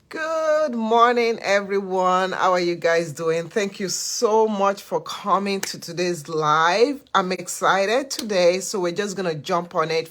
Good morning, everyone. How are you guys doing? Thank you so much for coming to today's live. I'm excited today, so we're just going to jump on it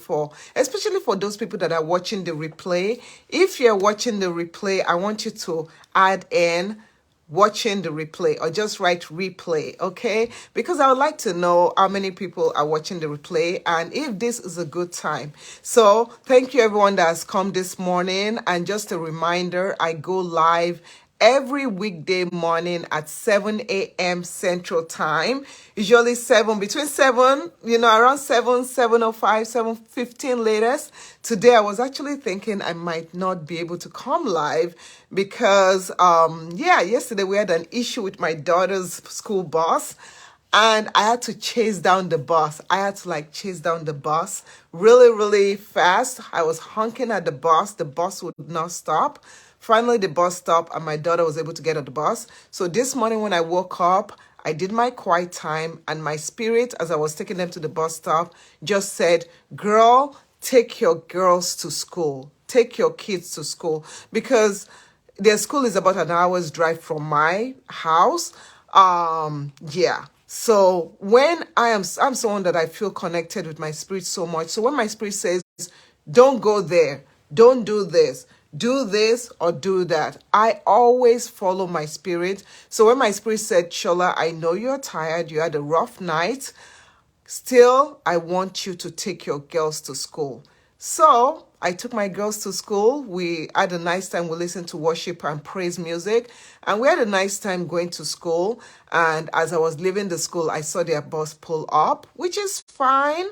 especially for those people that are watching the replay. If you're watching the replay, I want you to add in watching the replay or just write replay, okay? Because I would like to know how many people are watching the replay and if this is a good time. So thank you everyone that has come this morning. And just a reminder, I go live every weekday morning at 7 a.m. Central Time. Usually between 7, around 7, 7:05, 7:15 latest. Today I was actually thinking I might not be able to come live because, yesterday we had an issue with my daughter's school bus. And I had to chase down the bus. I had to chase down the bus really, really fast. I was honking at the bus. The bus would not stop. Finally, the bus stopped and my daughter was able to get on the bus. So this morning when I woke up, I did my quiet time and my spirit, as I was taking them to the bus stop, just said, girl, take your girls to school. Take your kids to school. Because their school is about an hour's drive from my house. So when I'm someone that I feel connected with my spirit so much. So when my spirit says, don't go there, don't do this or do that, I always follow my spirit. So when my spirit said, Shola, I know you're tired, you had a rough night, still, I want you to take your girls to school. So I took my girls to school. We had a nice time. We listened to worship and praise music. And we had a nice time going to school. And as I was leaving the school, I saw their bus pull up, which is fine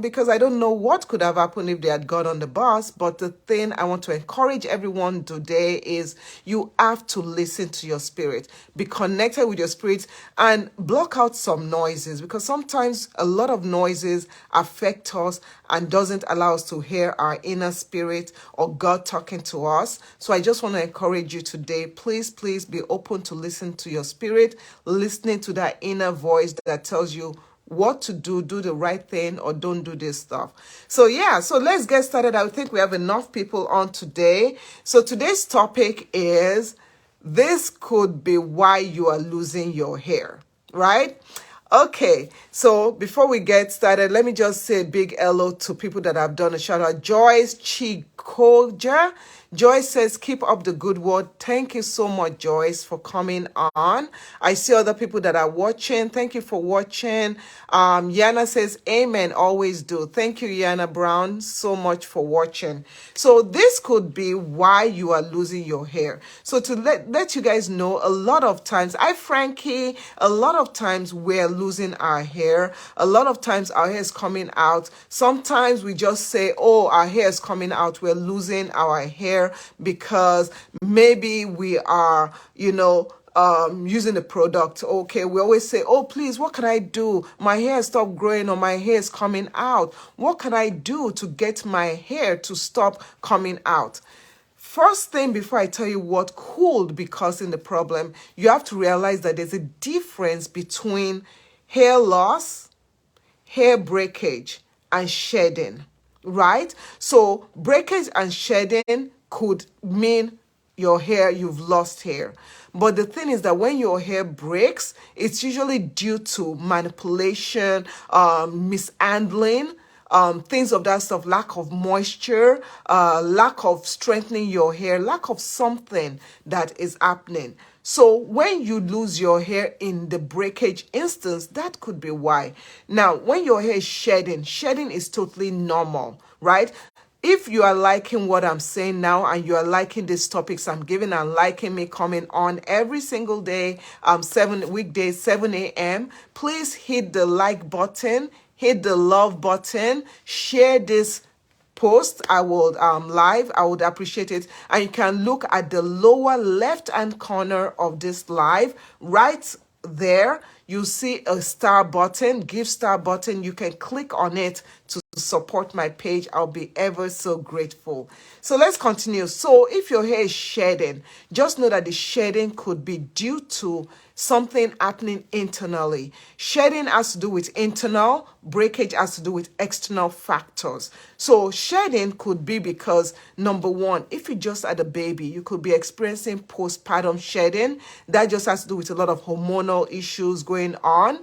because I don't know what could have happened if they had gone on the bus. But the thing I want to encourage everyone today is you have to listen to your spirit. Be connected with your spirit and block out some noises because sometimes a lot of noises affect us and doesn't allow us to hear our inner spirit or God talking to us. So I just want to encourage you today, please be open to listen to your spirit, listening to that inner voice that tells you what to do the right thing or don't do this stuff. So let's get started. I think we have enough people on today. So today's topic is, this could be why you are losing your hair, right? Okay, so before we get started, let me just say a big hello to people that have done a shout out. Joyce Chikoja. Joyce says, keep up the good work. Thank you so much, Joyce, for coming on. I see other people that are watching. Thank you for watching. Yana says, amen, always do. Thank you, Yana Brown, so much for watching. So this could be why you are losing your hair. So to let you guys know, a lot of times, Frankie, a lot of times we're losing our hair. A lot of times our hair is coming out. Sometimes we just say, oh, our hair is coming out. We're losing our hair because maybe we are, using the product. Okay, we always say, oh, please, what can I do? My hair stopped growing or my hair is coming out. What can I do to get my hair to stop coming out? First thing, before I tell you what could be causing the problem, you have to realize that there's a difference between hair loss, hair breakage, and shedding, right? So breakage and shedding could mean you've lost hair. But the thing is that when your hair breaks, it's usually due to manipulation, mishandling, things of that stuff, lack of moisture, lack of strengthening your hair, lack of something that is happening. So when you lose your hair in the breakage instance, that could be why. Now, when your hair is shedding is totally normal, right? If you are liking what I'm saying now and you are liking these topics I'm giving and liking me coming on every single day, 7 weekdays, 7 a.m., please hit the like button, hit the love button, share this post. I would I would appreciate it. And you can look at the lower left hand corner of this live right there. You see a star button, give star button. You can click on it to support my page. I'll be ever so grateful. So let's continue. So if your hair is shedding, just know that the shedding could be due to something happening internally. Shedding has to do with internal, breakage has to do with external factors. So shedding could be because, number one, if you just had a baby, you could be experiencing postpartum shedding. That just has to do with a lot of hormonal issues going on.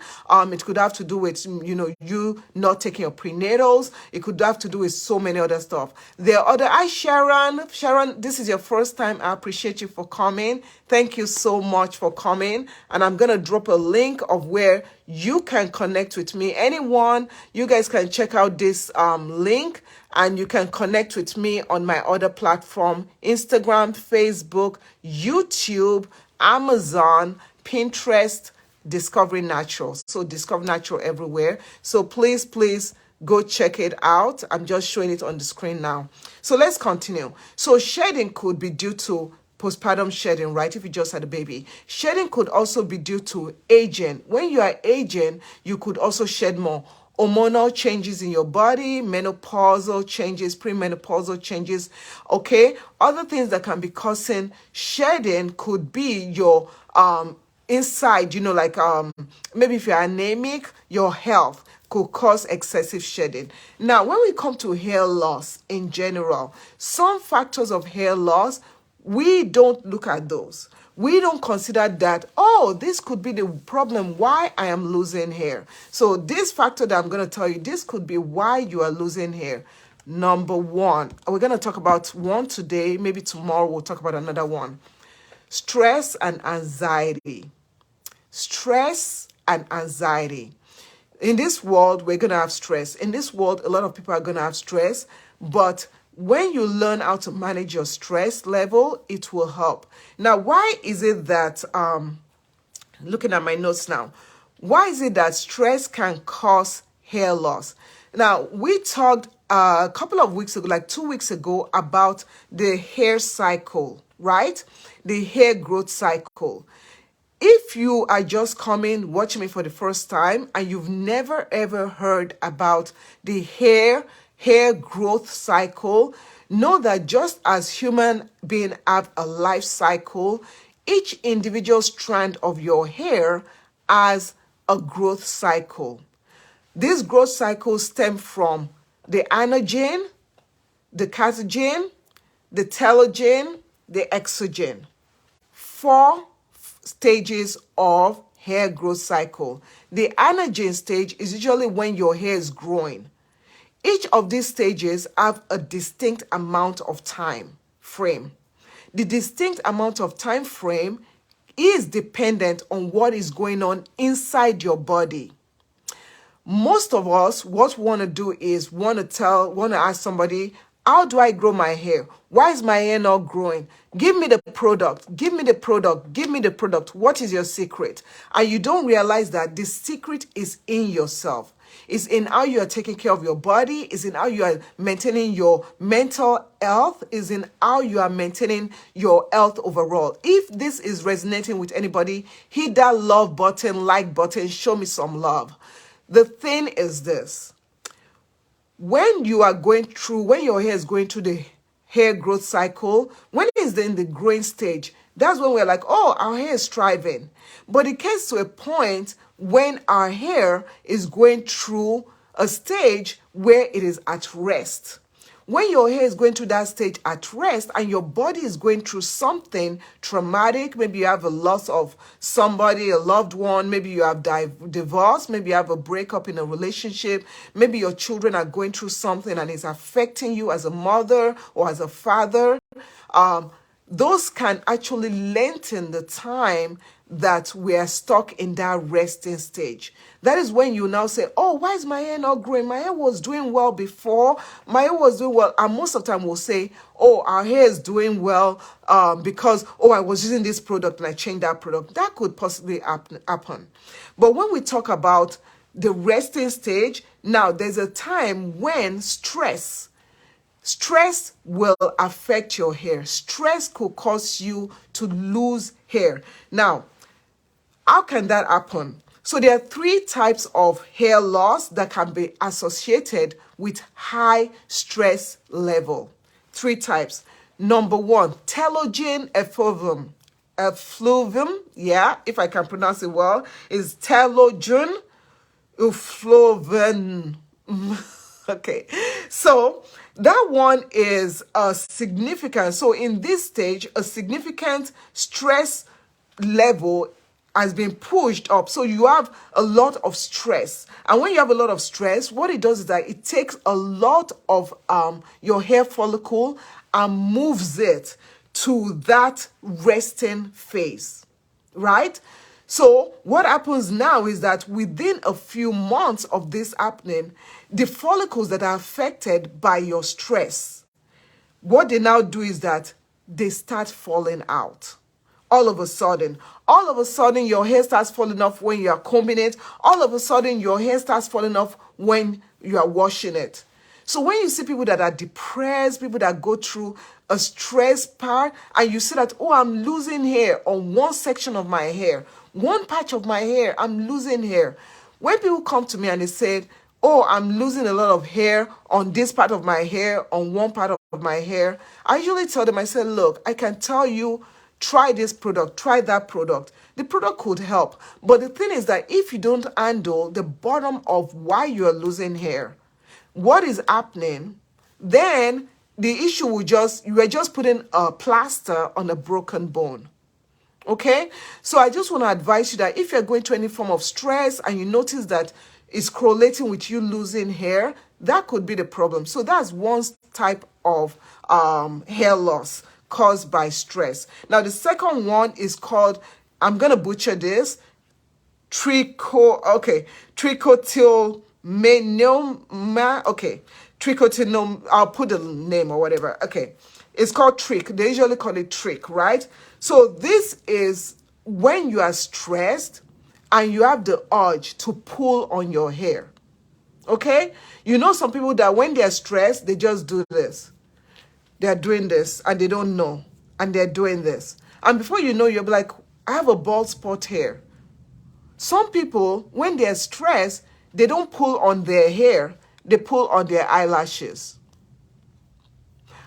It could have to do with, you not taking your prenatals. It could have to do with so many other stuff. Hi, Sharon. Sharon, this is your first time. I appreciate you for coming. Thank you so much for coming. And I'm going to drop a link of where you can connect with me. Anyone, you guys can check out this link and you can connect with me on my other platform: Instagram, Facebook, YouTube, Amazon, Pinterest, Discovery Natural. So Discover Natural everywhere. So please go check it out. I'm just showing it on the screen now. So let's continue. So shedding could be due to postpartum shedding, right? If you just had a baby. Shedding could also be due to aging. When you are aging, you could also shed more. Hormonal changes in your body, menopausal changes, premenopausal changes, okay? Other things that can be causing shedding could be your inside, maybe if you're anemic, your health could cause excessive shedding. Now, when we come to hair loss in general, some factors of hair loss, we don't look at those. We don't consider that, this could be the problem why I am losing hair. So this factor that I'm going to tell you, this could be why you are losing hair. Number one, we're going to talk about one today. Maybe tomorrow we'll talk about another one. Stress and anxiety. Stress and anxiety. In this world, we're going to have stress. In this world, a lot of people are going to have stress. But when you learn how to manage your stress level, it will help. Now, why is it that, looking at my notes now, why is it that stress can cause hair loss? Now, we talked a couple of weeks ago, like 2 weeks ago, about the hair cycle, right? The hair growth cycle. If you are just watching me for the first time, and you've never ever heard about the hair growth cycle, know that just as human beings have a life cycle, each individual strand of your hair has a growth cycle. These growth cycles stem from the anagen, the catagen, the telogen, the exogen. 4 stages of hair growth cycle. The anagen stage is usually when your hair is growing. Each of these stages have a distinct amount of time frame. The distinct amount of time frame is dependent on what is going on inside your body. Most of us, what we want to do is want to ask somebody, how do I grow my hair? Why is my hair not growing? Give me the product. Give me the product. Give me the product. What is your secret? And you don't realize that the secret is in yourself. It's in how you are taking care of your body. It's in how you are maintaining your mental health. It's in how you are maintaining your health overall. If this is resonating with anybody, hit that love button, like button, show me some love. The thing is this. When your hair is going through the hair growth cycle, when it is in the growing stage, that's when we're like, our hair is thriving. But it gets to a point when our hair is going through a stage where it is at rest. When your hair is going through that stage at rest and your body is going through something traumatic, maybe you have a loss of somebody, a loved one, maybe you have divorced, maybe you have a breakup in a relationship, maybe your children are going through something and it's affecting you as a mother or as a father, those can actually lengthen the time that we are stuck in that resting stage. That is when you now say, why is my hair not growing? My hair was doing well before. My hair was doing well. And most of the time we'll say, our hair is doing well because, I was using this product and I changed that product. That could possibly happen. But when we talk about the resting stage, now there's a time when stress will affect your hair. Stress could cause you to lose hair. Now, how can that happen? So there are 3 types of hair loss that can be associated with high stress level. 3 types. Number 1, telogen effluvium. effluvium, yeah, if I can pronounce it well, is telogen effluvium. Okay, so that one is a significant. So in this stage, a significant stress level has been pushed up. So you have a lot of stress. And when you have a lot of stress, what it does is that it takes a lot of your hair follicle and moves it to that resting phase, right? So what happens now is that within a few months of this happening, the follicles that are affected by your stress, what they now do is that they start falling out. All of a sudden, your hair starts falling off when you are combing it. All of a sudden, your hair starts falling off when you are washing it. So when you see people that are depressed, people that go through a stress part, and you see that, oh, I'm losing hair on one section of my hair, one patch of my hair, I'm losing hair. When people come to me and they say, oh, I'm losing a lot of hair on this part of my hair, on one part of my hair, I usually tell them, I say, look, I can tell you, try this product, try that product. The product could help. But the thing is that if you don't handle the bottom of why you're losing hair, what is happening, then the issue will you are just putting a plaster on a broken bone. Okay? So I just want to advise you that if you're going through any form of stress and you notice that it's correlating with you losing hair, that could be the problem. So that's one type of hair loss caused by stress. Now, the second one is called, I'm going to butcher this, trichotillomania. Okay, trichotillom, I'll put the name or whatever. Okay, it's called trick. They usually call it trick, right? So this is when you are stressed and you have the urge to pull on your hair. Okay? You know some people that when they're stressed, they just do this. They're doing this and they don't know. And they're doing this. And before you know, you'll be like, I have a bald spot here. Some people, when they're stressed, they don't pull on their hair. They pull on their eyelashes.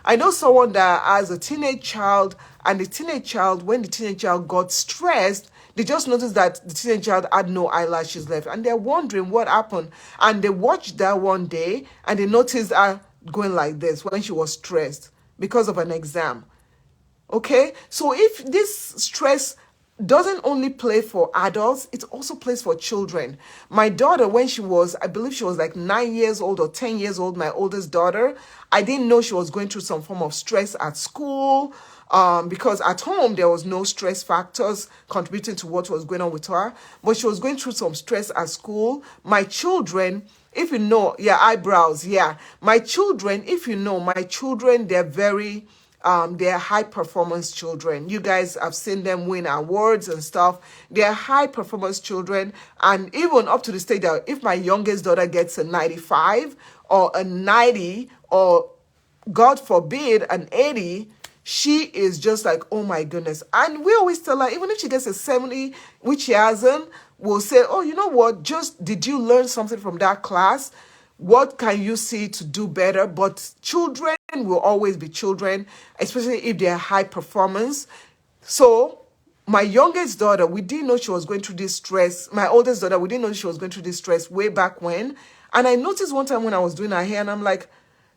I know someone that has a teenage child, and when the teenage child got stressed, they just noticed that the teenage child had no eyelashes left. And they're wondering what happened. And they watched that one day, and they noticed her going like this when she was stressed because of an exam. Okay? So if this stress doesn't only play for adults, it also plays for children. My daughter, when she was, I believe she was like 9 years old or 10 years old, my oldest daughter, I didn't know she was going through some form of stress at school, because at home there was no stress factors contributing to what was going on with her, but she was going through some stress at school. My children, if you know, eyebrows, my children, if you know, my children, they're very they're high performance children. You guys have seen them win awards and stuff. They're high performance children. And even up to the stage that if my youngest daughter gets a 95 or a 90 or God forbid an 80, she is just like, oh my goodness. And we always tell her, even if she gets a 70, which she hasn't, we'll say, oh, you know what? Just did you learn something from that class? What can you see to do better? But children will always be children, especially if they're high performance. So my youngest daughter, we didn't know she was going through this stress. My oldest daughter, we didn't know she was going through this stress way back when. And I noticed one time when I was doing her hair, and I'm like,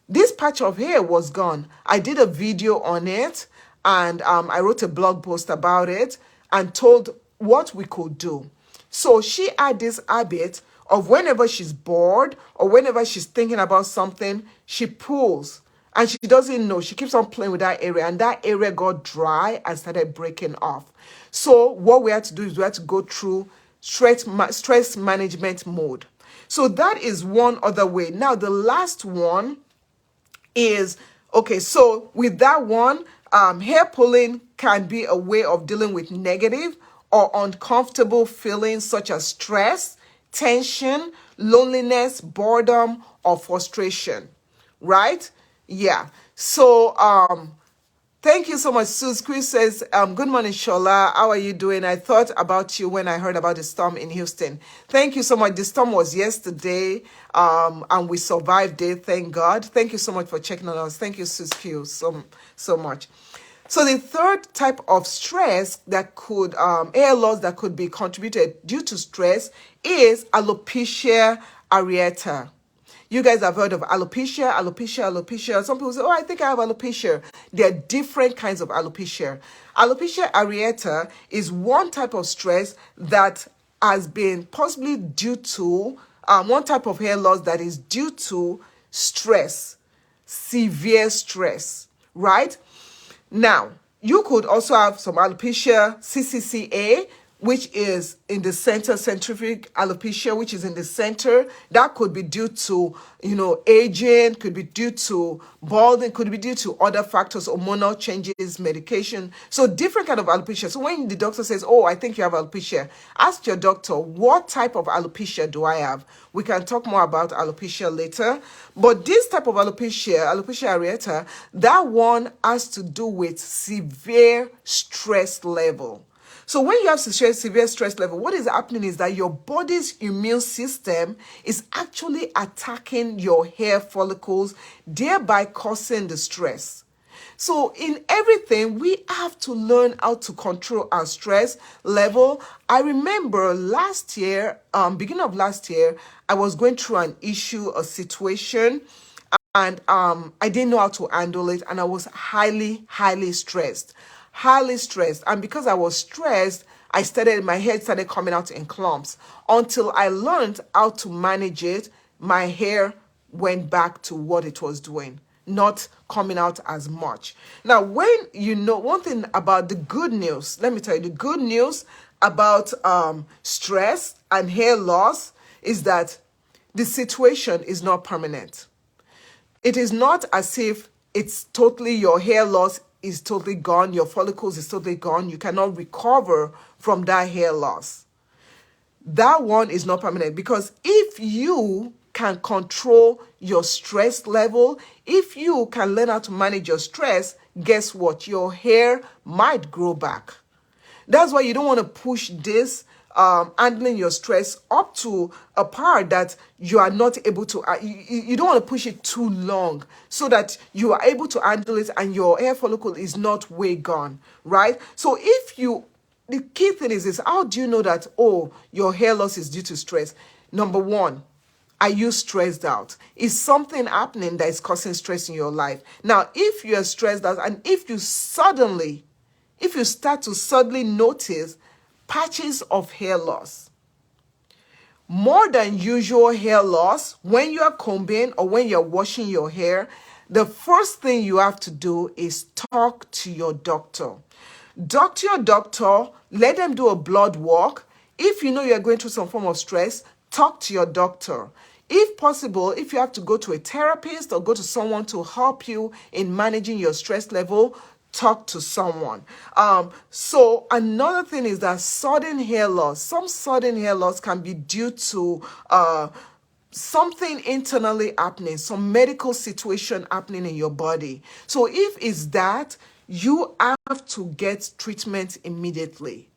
this patch of hair was gone. I did a video on it, and I wrote a blog post about it and told what we could do. So she had this habit of whenever she's bored or whenever she's thinking about something, she pulls. And she doesn't know. She keeps on playing with that area. And that area got dry and started breaking off. So what we had to do is we had to go through stress management mode. So that is one other way. Now, the last one is, okay, so with that one, hair pulling can be a way of dealing with negative or uncomfortable feelings such as stress, tension, loneliness, boredom, or frustration, right? Yeah. So, thank you so much. Sus Chris says, good morning, Shola. How are you doing? I thought about you when I heard about the storm in Houston. Thank you so much. The storm was yesterday, and we survived it. Thank God. Thank you so much for checking on us. Thank you, Sus Q, so much. So the third type of stress that could, hair loss that could be contributed due to stress is alopecia areata. You guys have heard of alopecia. Some people say, oh, I think I have alopecia. There are different kinds of alopecia. Alopecia areata is one type of stress that has been possibly due to, one type of hair loss that is due to stress, severe stress, right? Now, you could also have some alopecia CCCA, which is in the center, centrifugal alopecia, which is in the center. That could be due to, aging, could be due to balding, could be due to other factors, hormonal changes, medication. So different kind of alopecia. So when the doctor says, oh, I think you have alopecia, ask your doctor, what type of alopecia do I have? We can talk more about alopecia later. But this type of alopecia areata, that one has to do with severe stress level. So when you have severe stress level, what is happening is that your body's immune system is actually attacking your hair follicles, thereby causing the stress. So in everything, we have to learn how to control our stress level. I remember last year, beginning of last year, I was going through an issue, a situation, and I didn't know how to handle it, and I was highly stressed. And because I was stressed, my head started coming out in clumps. Until I learned how to manage it, my hair went back to what it was doing, not coming out as much. Now, one thing about the good news, let me tell you, the good news about stress and hair loss is that the situation is not permanent. It is not as if it's totally, your hair loss is totally gone, your follicles is totally gone, you cannot recover from that hair loss. That one is not permanent, because if you can control your stress level, if you can learn how to manage your stress, guess what? Your hair might grow back. That's why you don't want to push this handling your stress up to a part that you are not able to, you don't want to push it too long so that you are able to handle it and your hair follicle is not way gone, right? So the key thing is this: how do you know that, oh, your hair loss is due to stress? Number one, are you stressed out? Is something happening that is causing stress in your life? Now, if you are stressed out and if you start to suddenly notice patches of hair loss, more than usual hair loss, when you are combing or when you're washing your hair, the first thing you have to do is talk to your doctor. Talk to your doctor, let them do a blood work. If you know you're going through some form of stress, talk to your doctor. If possible, if you have to go to a therapist or go to someone to help you in managing your stress level, talk to someone. So another thing is that sudden hair loss. Some sudden hair loss can be due to something internally happening, some medical situation happening in your body. So if it's that, you have to get treatment immediately.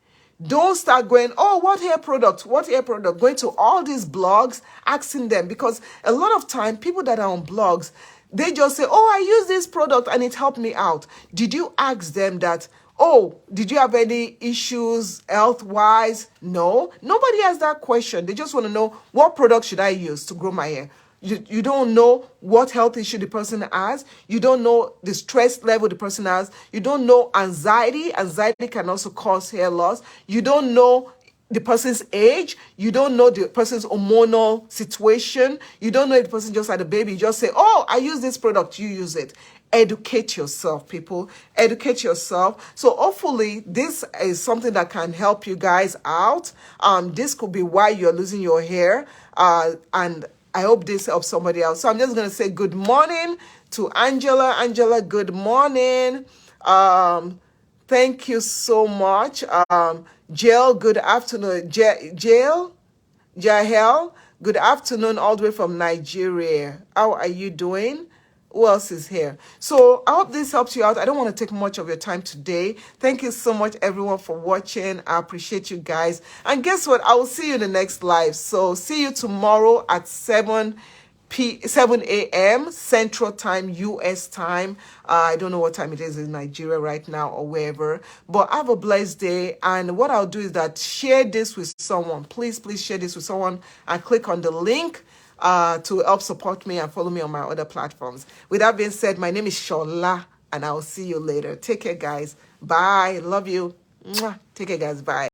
Don't start going, oh, what hair product, going to all these blogs, asking them, because a lot of time people that are on blogs, they just say, oh, I use this product and it helped me out. Did you ask them that, oh, did you have any issues health-wise? No, nobody has that question. They just want to know, what product should I use to grow my hair? You don't know what health issue the person has. You don't know the stress level the person has. You don't know anxiety. Anxiety can also cause hair loss. You don't know the person's age. You don't know the person's hormonal situation. You don't know if the person just had a baby. You just say, oh, I use this product, you use it. Educate yourself, people. Educate yourself. So hopefully this is something that can help you guys out. This could be why you're losing your hair. And I hope this helps somebody else. So I'm just going to say good morning to Angela. Angela, good morning. Thank you so much. Jael, good afternoon. Jael, good afternoon all the way from Nigeria. How are you doing? Who else is here? So I hope this helps you out. I don't want to take much of your time today. Thank you so much, everyone, for watching. I appreciate you guys. And guess what? I will see you in the next live. So see you tomorrow at 7 7 a.m. Central Time, US time. I don't know what time it is in Nigeria right now or wherever. But have a blessed day. And what I'll do is that share this with someone. Please, please share this with someone and click on the link to help support me and follow me on my other platforms. With that being said, my name is Shola, and I'll see you later. Take care, guys. Bye. Love you. Mwah. Take care, guys. Bye.